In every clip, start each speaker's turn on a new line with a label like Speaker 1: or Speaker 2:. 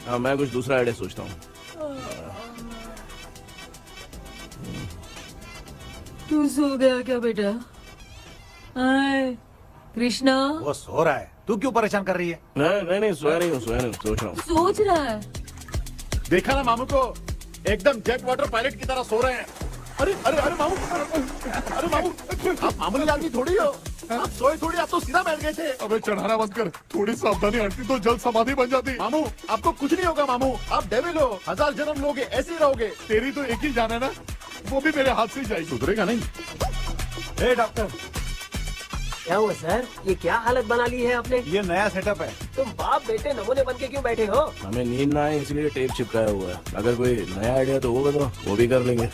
Speaker 1: हाँ मैं कुछ दूसरा आइडिया सोचता हूँ।
Speaker 2: तू सो गया क्या बेटा? हाय कृष्णा।
Speaker 3: वो सो रहा है, तू क्यों परेशान कर रही है?
Speaker 1: नहीं सोया नहीं हूँ, सोच रहा हूँ।
Speaker 2: सोच रहा है।
Speaker 3: देखा ना मामू को, एकदम जेट वाटर पायलट की तरह सो रहे हैं। अरे अरे अरे मामू, अरे मामू, आप मामूली आदमी थोड़ी हो, आप सोए थोड़ी, आप तो सीधा बैठ गए थे।
Speaker 4: अबे चढ़ाना बंद कर, थोड़ी सावधानी हटती तो जल्द समाधि बन जाती।
Speaker 3: मामू आपको कुछ नहीं होगा मामू, आप डेविल हो, 1000 जन्म लोगे ऐसे ही रहोगे।
Speaker 4: तेरी तो एक ही जान है ना, वो भी मेरे हाथ से ही जाएगी।
Speaker 3: सुधरेगा नहीं। ए डॉक्टर,
Speaker 5: क्या हुआ सर? ये क्या हालत बना ली है आपने?
Speaker 3: ये नया सेटअप है।
Speaker 5: तुम बाप बेटे नमूने बन के क्यों बैठे हो?
Speaker 1: हमें नींद ना आए इसलिए टेप चिपकाया हुआ है। अगर कोई नया आइडिया तो वो बताओ, वो भी कर लेंगे।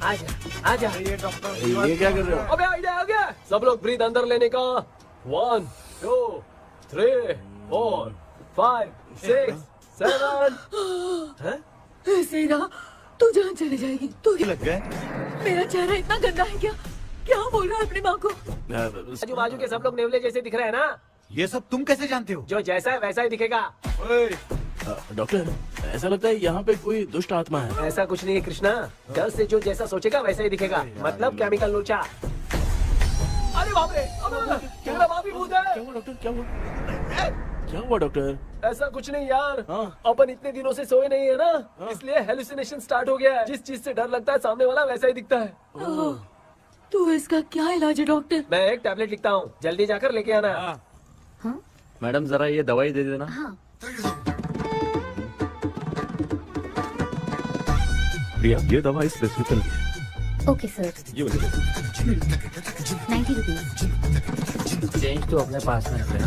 Speaker 5: आजा आजा।
Speaker 3: ये डॉक्टर,
Speaker 1: ये क्या कर रहे हो?
Speaker 5: अबे आइडिया आ गया। सब लोग ब्रीथ अंदर लेने का। 1 2 3 4 5 6 7।
Speaker 2: ऐसे ना तू जान चली जाएगी। तू
Speaker 3: लग गए।
Speaker 2: मेरा चेहरा इतना गंदा है क्या? क्या बोल रहा है अपनी माँ को?
Speaker 5: आजू बाजू के सब लोग नेवले जैसे दिख रहे हैं ना?
Speaker 3: ये सब तुम कैसे जानते हो?
Speaker 5: जो जैसा है वैसा ही दिखेगा।
Speaker 1: डॉक्टर ऐसा लगता है यहाँ पे कोई दुष्ट आत्मा है।
Speaker 5: ऐसा कुछ नहीं है कृष्णा, डर से जो जैसा सोचेगा वैसा ही दिखेगा। मतलब केमिकल लोचा। अरे बाप रे, मेरा बाप ही भूत है।
Speaker 1: क्या हुआ डॉक्टर, क्या हुआ डॉक्टर?
Speaker 5: ऐसा कुछ नहीं यार,
Speaker 1: हाँ।
Speaker 5: अपन इतने दिनों से सोए नहीं है ना, इसलिए हेलुसिनेशन स्टार्ट हो गया है। जिस चीज से डर लगता है सामने वाला वैसा ही दिखता है।
Speaker 2: तो इसका क्या इलाज है डॉक्टर?
Speaker 5: मैं एक टैबलेट लिखता हूँ, जल्दी जाकर लेके आना।
Speaker 2: हाँ?
Speaker 6: मैडम जरा ये दवाई दे देना।
Speaker 2: हाँ।
Speaker 6: प्रिया ये दवा इस प्रिस्क्रिप्शन की है।
Speaker 7: Okay sir.
Speaker 6: ये वाली
Speaker 7: 90 रुपीज।
Speaker 5: चेंज तो अपने पास में रखना।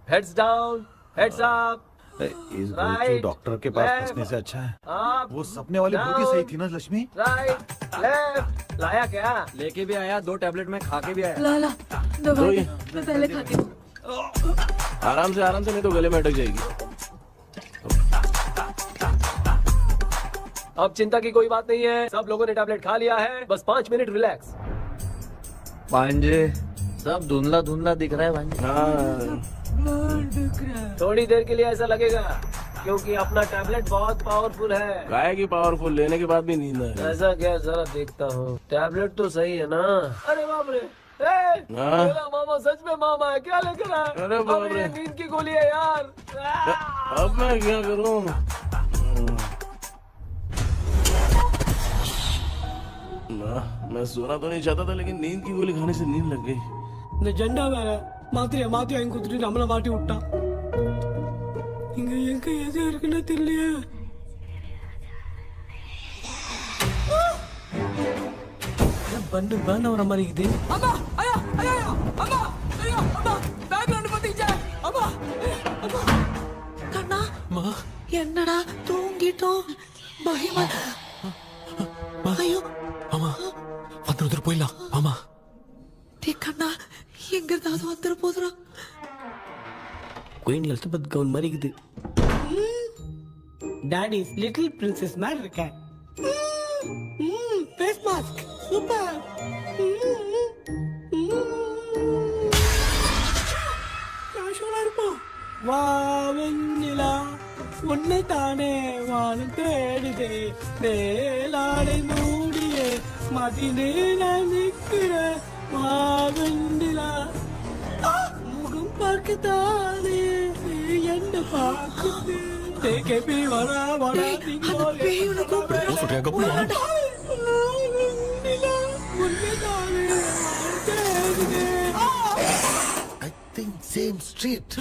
Speaker 5: Heads down, heads up.
Speaker 3: इस
Speaker 5: Right,
Speaker 3: डॉक्टर के पास
Speaker 5: left,
Speaker 3: फंसने से अच्छा है।
Speaker 5: अप,
Speaker 3: वो सपने वाली भूत ही सही थी ना लक्ष्मी?
Speaker 5: Right, left. लाया क्या?
Speaker 6: लेके भी आया, 2 टैबलेट में खा के भी आया।
Speaker 2: ला दवा दे, मैं पहले खाती हूँ।
Speaker 1: आराम से नहीं तो गले में अटक जाएगी।
Speaker 5: अब चिंता की कोई बात नहीं है, सब लोगों ने टैबलेट खा लिया है। बस 5 मिनट रिलैक्स।
Speaker 6: भांजे सब धुंधला धुंधला दिख रहा है भांजे।
Speaker 1: हाँ
Speaker 5: थोड़ी देर के लिए ऐसा लगेगा, क्योंकि अपना टैबलेट बहुत पावरफुल है।
Speaker 1: गाय की पावरफुल, लेने के बाद भी नींद है।
Speaker 5: ऐसा क्या, जरा देखता हूँ। टैबलेट तो सही है ना? अरे बाप रे,
Speaker 1: हाँ?
Speaker 5: मेरा मामा सच में मामा है, क्या लेकर आया?
Speaker 1: अरे बाप रे।
Speaker 5: ये नींद की गोली है यार।
Speaker 1: अब मैं क्या करूँ? मैं सोना तो नहीं चाहता था, लेकिन नींद की गोली खाने से नींद लग गई।
Speaker 8: నిజంగా వేరే మాత్రం మాత్రం ఇంకొద్ది నమ్మల మాటి ఉంటా ఇంకా ఏది ఎరుకున్నా తెలియ బండి బండి అవరా మరి ఇది అమ్మా అయ్యా అయ్యా అమ్మా అయ్యా అమ్మా బ్యాగ్ రండి పట్టించా అమ్మా అమ్మా
Speaker 2: கண்ணா
Speaker 8: మా
Speaker 2: என்னடா தூங்கிட்டோம். பயமா ஐயோ
Speaker 8: అమ్మా అందరూ పోయిలా అమ్మా
Speaker 2: கண்ணா எங்க இருந்தாவது வந்துட போதுரா.
Speaker 8: குயின் எலிசபெத் கவுன் மாதிரி இருக்குது. டாடி லிட்டில் பிரின்சஸ் மாதிரி இருக்கேன். Face mask super. காஷோலா இருப்போம். வா வெண்ணிலா உன்னை தானே வானம் தேடுதே, மேலாடை மூடியே மதினே நான் நிற்கிறேன். வா வெண்ணிலா முகம் பார்க்கத்தானே என்ன பார்க்குது. தேக்கே வரா வரா
Speaker 2: பேய் உன்னை கூப்பிடுறா.
Speaker 8: வெண்ணிலா உன்னை தானே வானம் தேடுதே.
Speaker 9: Same street.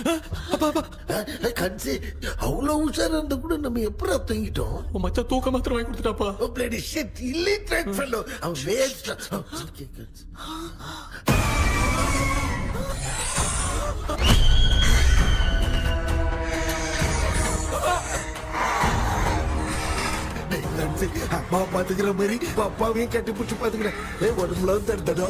Speaker 9: கன்சி அவ்வளவு உஷாரா இருந்தா கூட நம்ம எப்படா தூங்கிட்டோம்?
Speaker 8: மச்சா தூக்க மாத்திரம் வாங்கி கொடுத்துட்டாப்பா.
Speaker 9: Oh bloody shit, illiterate fellow. அவன் வேஸ்ட். அம்மா பாத்துக்கிற மாதிரி அப்பாவையும் கட்டி பிடிச்சி பாத்துக்கிறேன். உடம்புல தட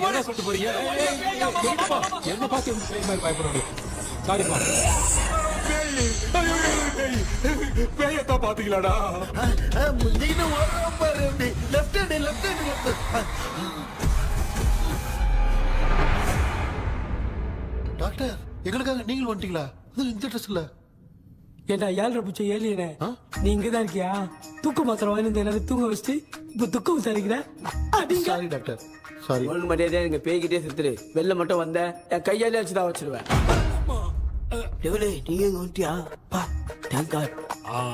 Speaker 8: என்ன சொல்லிட்டு போறீங்க? என்ன பார்த்து பயப்படுறோம்?
Speaker 4: పాతికిలాడా
Speaker 9: నేను ఓడరండి లెఫ్ట్ హ్యాండ్ டாக்டர் எங்களுக்காக நீங்கள் வந்துட்டீங்களா அது இந்த ட்ரெஸ்ல
Speaker 8: ஏண்டா 7:30 ஏலியனே நீ இங்கதான் இருக்கியா தூக்க மாத்திரம் வாங்கி எல்லாரும் தூங்க வச்சுட்டு இப்ப துக்கம் விசாரிக்கிற அடிங்க
Speaker 9: சாரி டாக்டர் சாரி
Speaker 8: ஒழுங்கு மரியாதையா எங்க பேய்கிட்டே செத்துரு வெளில மட்டும் வந்த என் கையாலே வச்சுதான் வச்சிருவேன் எவ்வளவு நீங்க எங்க வந்துட்டியா பா தேங்காய்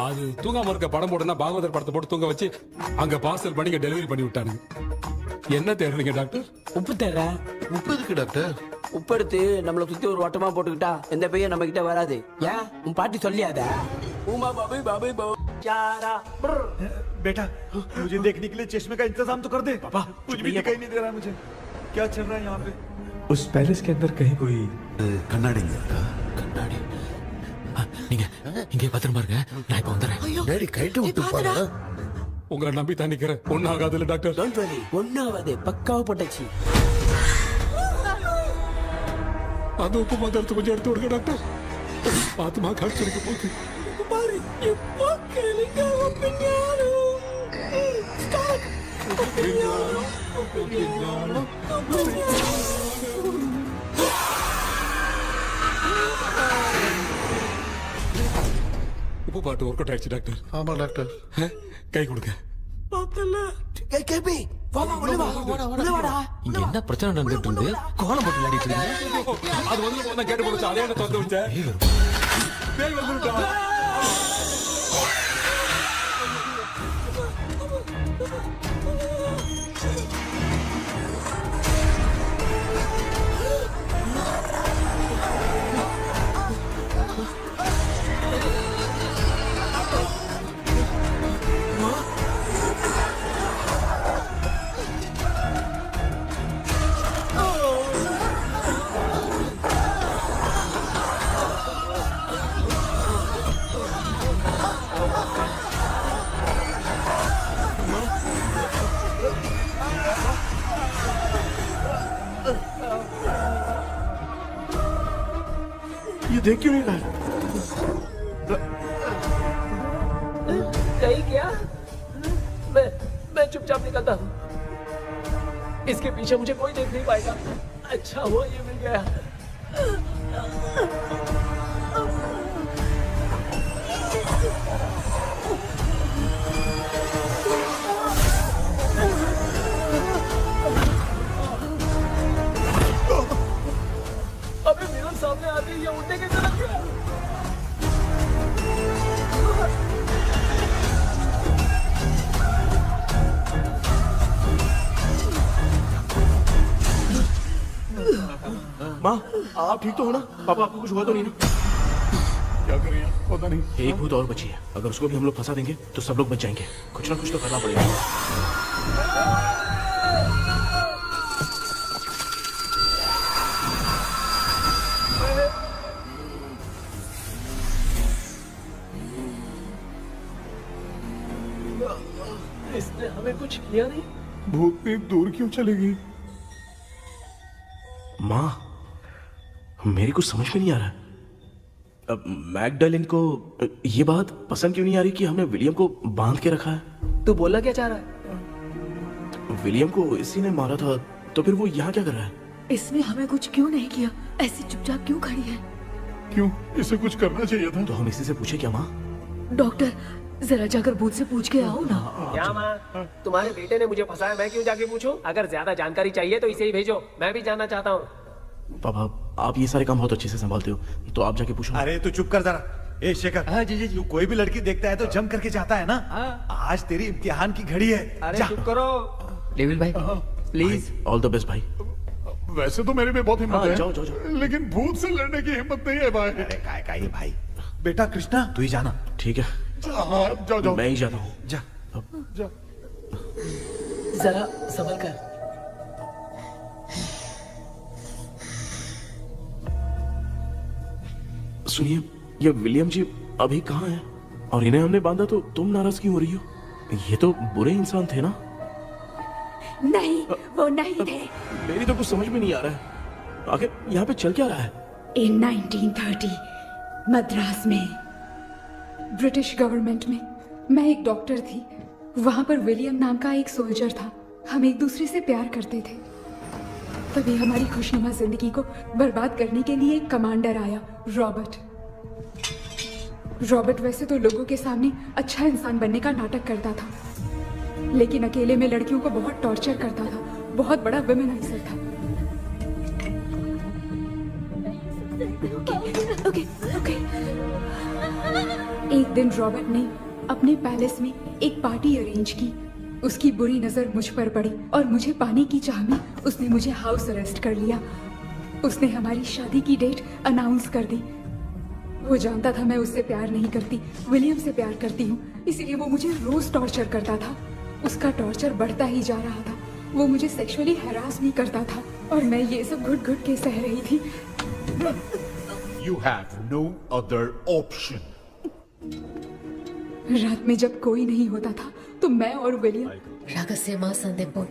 Speaker 4: அது தூங்காம இருக்க படம் போடுனா பாகவதர் படத்தை போட்டு தூங்க வச்சு அங்க பார்சல் பண்ணி டெலிவரி பண்ணி விட்டானுங்க என்ன தேடுறீங்க டாக்டர்
Speaker 8: உப்பு தர
Speaker 9: உப்பு எதுக்கு டாக்டர்
Speaker 8: உப்பு எடுத்து நம்மள சுத்தி ஒரு வட்டமா போட்டுக்கிட்டா எந்த பையன் நம்ம கிட்ட வராது ஏன் உன் பாட்டி சொல்லியாத உமா பாபு பாபு பாபு चारा
Speaker 10: बेटा मुझे देखने के लिए चश्मे का इंतजाम तो कर दे पापा कुछ भी दिखाई नहीं दे रहा मुझे क्या चल रहा है यहाँ पे
Speaker 5: उस पैलेस के अंदर कहीं कोई
Speaker 9: கண்ணாடி
Speaker 8: கண்ணாடி நீங்க இங்கே பத்திரமா இருங்க நான் இப்ப வந்துடுறேன்
Speaker 9: டேடி கைட்டு விட்டு பாரு
Speaker 4: உங்களை நம்பி தான் நிக்கிறேன் ஒன்னும் ஆகாதுல்ல டாக்டர்
Speaker 8: டோன்ட் வரி ஒன்னாவது பக்காவ போட்டாச்சு
Speaker 4: அது உப்பு மாத்திரத்தை கொஞ்சம் எடுத்து விடுங்க டாக்டர் ஆத்மா கடிச்சிருக்க போகுது
Speaker 8: பாரு இப்போ கேளுங்க ஒப்பினியானோ ஸ்டார்ட்
Speaker 4: உப்பு பாட்டு ஒர்க் அவுட் ஆயிடுச்சு டாக்டர்
Speaker 9: ஆமா டாக்டர்
Speaker 4: கை கொடுங்க
Speaker 8: பார்த்தல கேபி வா வா உள்ள வாடா
Speaker 5: இங்க என்ன பிரச்சனை நடந்துட்டு இருந்து கோலம் போட்டு விளையாடிட்டு இருக்கீங்க
Speaker 4: அது வந்து போனா கேட்டு போச்சு அதே என்ன தந்து வச்சேன் பேய் வந்துட்டா
Speaker 1: ये देख क्यों नहीं रहा है?
Speaker 5: कहीं क्या मैं चुपचाप निकलता हूँ इसके पीछे मुझे कोई देख नहीं पाएगा अच्छा हुआ ये मिल गया अबे मिरर सामने आते ही ये उड़ने की तरफ गया
Speaker 1: माँ आप ठीक तो हो ना? पापा आपको कुछ हुआ तो नहीं ना?
Speaker 4: क्या करें पता नहीं
Speaker 1: एक भूत और बची है, अगर उसको भी हम लोग फंसा देंगे तो सब लोग बच जाएंगे। कुछ ना कुछ तो करना पड़ेगा।
Speaker 5: इसने हमें कुछ किया नहीं
Speaker 4: भूतनी दूर क्यों चली गई
Speaker 1: माँ मेरी कुछ समझ में नहीं आ रहा है। अब मैगडालिन को ये बात पसंद क्यों नहीं आ रही कि हमने विलियम को बांध के रखा है?
Speaker 5: तू बोलना क्या चाह रहा है
Speaker 1: विलियम को इसी ने मारा था, तो फिर वो यहाँ क्या कर रहा है?
Speaker 2: इसने हमें कुछ क्यों नहीं किया? ऐसी चुपचाप क्यों खड़ी है?
Speaker 4: क्यों इसे कुछ करना चाहिए था
Speaker 1: तो हम इसी से पूछे क्या माँ?
Speaker 2: डॉक्टर जरा जाकर भूत से पूछ के आओ ना।
Speaker 5: क्या माँ तुम्हारे बेटे ने मुझे फंसाया मैं क्यों जाके पूछूं अगर ज्यादा जानकारी चाहिए तो इसे ही भेजो मैं भी जानना चाहता हूँ
Speaker 1: पापा आप ये सारे काम बहुत अच्छे से संभालते हो, तो आप जाके पूछो।
Speaker 10: अरे तू चुप कर जरा। ए शेखर
Speaker 8: हाँ जी
Speaker 10: तू कोई भी लड़की देखता है तो जम करके जाता है ना। आज तेरी इम्तिहान की घड़ी है।
Speaker 8: अरे
Speaker 10: जा।
Speaker 8: चुप करो डेविल भाई प्लीज
Speaker 1: ऑल द बेस्ट भाई।
Speaker 4: वैसे तो मेरे में बहुत हिम्मत
Speaker 1: हाँ,
Speaker 4: है
Speaker 1: जाओ, जाओ, जाओ।
Speaker 4: लेकिन भूत से लड़ने की हिम्मत नहीं है भाई।
Speaker 10: अरे काय काय ये भाई बेटा कृष्णा तू ही जाना।
Speaker 1: ठीक है
Speaker 4: हाँ, जाओ जाओ
Speaker 1: मैं ही जाता हूँ।
Speaker 10: जा
Speaker 4: जाओ
Speaker 5: जरा संभल कर
Speaker 1: सुनिए ये विलियम जी अभी कहाँ हैं? और इन्हें हमने बांधा तो तुम नाराज क्यों हो रही हो? ये तो बुरे इंसान थे ना?
Speaker 2: नहीं वो नहीं थे।
Speaker 1: मेरी तो कुछ समझ में नहीं आ रहा है, आखिर यहाँ पे चल क्या रहा है?
Speaker 2: इन 1930 मद्रास में ब्रिटिश गवर्नमेंट में मैं एक डॉक्टर थी। वहां पर विलियम नाम का एक सोल्जर था। हम एक दूसरे से प्यार करते थे। तभी हमारी खुशनुमा जिंदगी को बर्बाद करने के लिए एक कमांडर आया, रॉबर्ट। रॉबर्ट वैसे तो लोगों के सामने अच्छा इंसान बनने का नाटक करता था, लेकिन अकेले में लड़कियों को बहुत टॉर्चर करता था। बहुत बड़ा वुमेनाइजर था। ओके। एक दिन रॉबर्ट ने अपने पैलेस में एक पार्टी अरेंज की। उसकी बुरी नजर मुझ पर पड़ी और मुझे पाने की चाह में उसने मुझे हाउस अरेस्ट कर लिया। उसने हमारी शादी की डेट अनाउंस कर दी। वो जानता था मैं उससे प्यार नहीं करती, विलियम से प्यार करती हूँ, इसीलिए वो मुझे रोज टॉर्चर करता था। उसका टॉर्चर बढ़ता ही जा रहा था। वो मुझे सेक्सुअली हैरास भी करता था और मैं ये सब घुट घुट के सह रही थी।
Speaker 3: You have no other option.
Speaker 2: रात में जब कोई नहीं होता था तो मैं और विलियम
Speaker 7: रहस्यमा संदेपोल।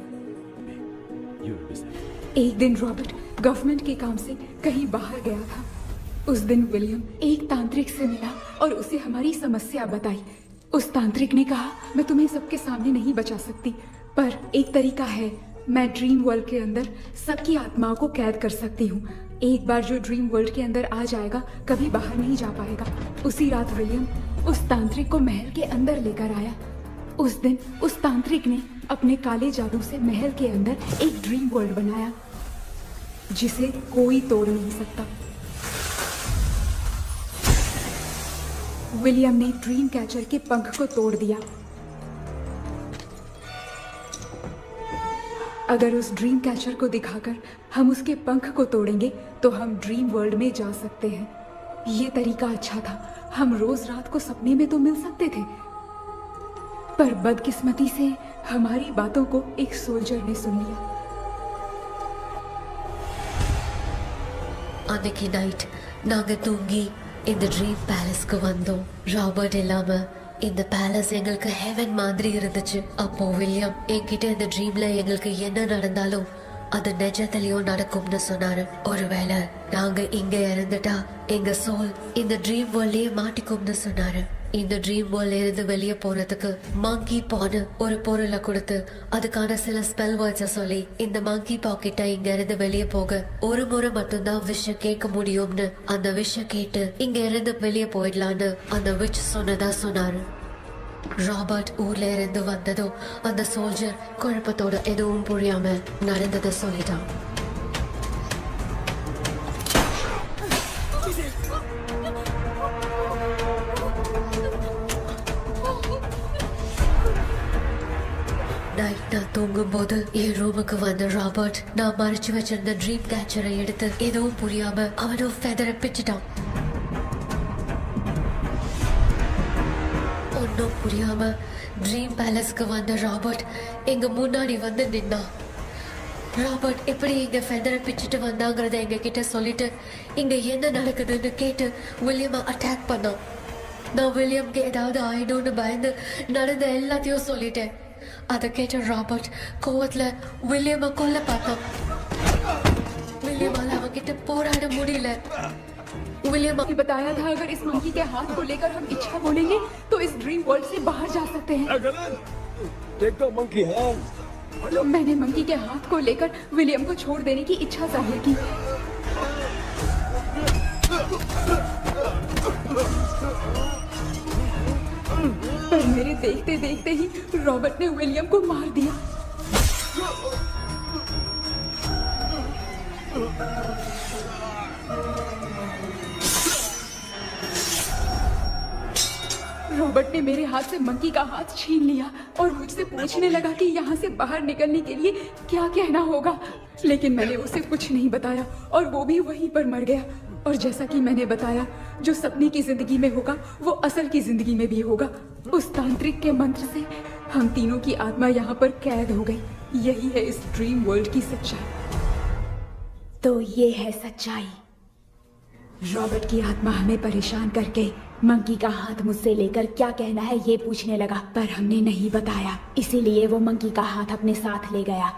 Speaker 2: एक दिन रॉबर्ट गवर्नमेंट के काम से कहीं बाहर गया था। उस दिन विलियम एक तांत्रिक से मिला और उसे हमारी समस्या बताई। उस तांत्रिक ने कहा, मैं तुम्हें सबके सामने नहीं बचा सकती, पर एक तरीका है। मैं ड्रीम वर्ल्ड के अंदर सबकी आत्माओं को कैद कर सकती हूँ। एक बार जो ड्रीम वर्ल्ड के अंदर आ जाएगा कभी बाहर नहीं जा पाएगा। उसी रात विलियम उस तांत्रिक को महल के अंदर लेकर आया। उस दिन उस तांत्रिक ने अपने काले जादू से महल के अंदर एक ड्रीम वर्ल्ड बनाया जिसे कोई तोड़ नहीं सकता। विलियम ने ड्रीम कैचर के पंख को तोड़ दिया। अगर उस ड्रीम कैचर को दिखाकर हम उसके पंख को तोड़ेंगे तो हम ड्रीम वर्ल्ड में जा सकते हैं। ये तरीका अच्छा था। हम रोज रात को सपने में तो मिल सकते थे, पर बदकिस्मती से हमारी बातों को एक सोल्जर ने सुन लिया।
Speaker 7: அன்னைக்கு நைட் நாங்க தூங்கி இந்த ட்ரீம் பேலஸ்க்கு வந்தோம். ராபர்ட் இல்லாம இந்த பேலஸ் எங்களுக்கு ஹெவன் மாதிரி இருந்துச்சு. அப்போ வில்லியம் என்கிட்ட இந்த ட்ரீம்ல எங்களுக்கு என்ன நடந்தாலும் அது நிஜத்திலயும் நடக்கும்னு சொன்னாரு. ஒருவேளை நாங்க இங்க இறந்துட்டா எங்க சோல் இந்த ட்ரீம் வேர்ல்ட்லயே மாட்டிக்கும்னு சொன்னாரு. இந்த ட்ரீம் வேர்ல்ட்ல இருந்து வெளியே போறதுக்கு மங்கி பான்னு ஒரு பொருளை கொடுத்து அதுக்கான சில ஸ்பெல் வேர்ட்ஸை சொல்லி இந்த மங்கி பாக்கெட்டை இங்க இருந்து வெளியே போக ஒரு முறை மட்டும்தான் விஷயம் கேட்க முடியும்னு அந்த விஷயம் கேட்டு இங்க இருந்து வெளியே போயிடலான்னு அந்த விச் சொன்னதா சொன்னாரு. ராபர்ட் ஊர்ல இருந்து வந்ததும் அந்த சோல்ஜர் குழப்பத்தோட எதுவும் புரியாம நடந்ததை சொல்லிட்டான். நைட் நான் தூங்கும் போது என் ரூமுக்கு வந்த ராபர்ட் நான் மறைச்சு வச்சிருந்த ட்ரீம் கேச்சரை எடுத்து எதுவும் புரியாம அவனும் ஃபெதரை பிச்சுட்டான். ஒன்னும் புரியாம ட்ரீம் பேலஸ்க்கு வந்த ராபர்ட் எங்க முன்னாடி வந்து நின்னான். ராபர்ட் எப்படி எங்க ஃபெதரை பிச்சுட்டு வந்தாங்கிறத எங்க கிட்ட சொல்லிட்டு இங்க என்ன நடக்குதுன்னு கேட்டு வில்லியமை அட்டாக் பண்ணான். நான் வில்லியம்க்கு ஏதாவது ஆயிடும்னு பயந்து நடந்த எல்லாத்தையும் சொல்லிட்டேன். அதை கேட்ட ராபர்ட் கோவத்துல வில்லியமை கொல்ல பார்த்தான். வில்லியமால அவன்கிட்ட போராட முடியல. विलियम ने बताया था अगर इस मंकी के हाथ को लेकर हम इच्छा बोलेंगे तो इस ड्रीम वर्ल्ड से बाहर जा सकते हैं.
Speaker 5: Take the monkey hand.
Speaker 2: मैंने मंकी के हाथ को लेकर विलियम को छोड़ देने की इच्छा जाहिर की. पर मेरे देखते देखते ही रॉबर्ट ने विलियम को मार दिया. रॉबर्ट ने मेरे हाथ से मंकी का हाथ छीन लिया और मुझसे पूछने लगा कि यहाँ से बाहर निकलने के लिए क्या कहना होगा. लेकिन मैंने उसे कुछ नहीं बताया और वो भी वहीं पर मर गया. और जैसा कि मैंने बताया, जो सपने की जिंदगी में होगा वो असल की जिंदगी में भी होगा. उस तांत्रिक के मंत्र से हम तीनों की आत्मा यहाँ पर कैद हो गई. यही है इस ड्रीम वर्ल्ड की सच्चाई. तो ये है सच्चाई. रॉबर्ट की आत्मा हमें परेशान करके मंकी का हाथ मुझसे लेकर क्या कहना है ये पूछने लगा, पर हमने नहीं बताया. इसीलिए वो मंकी का हाथ अपने साथ ले गया.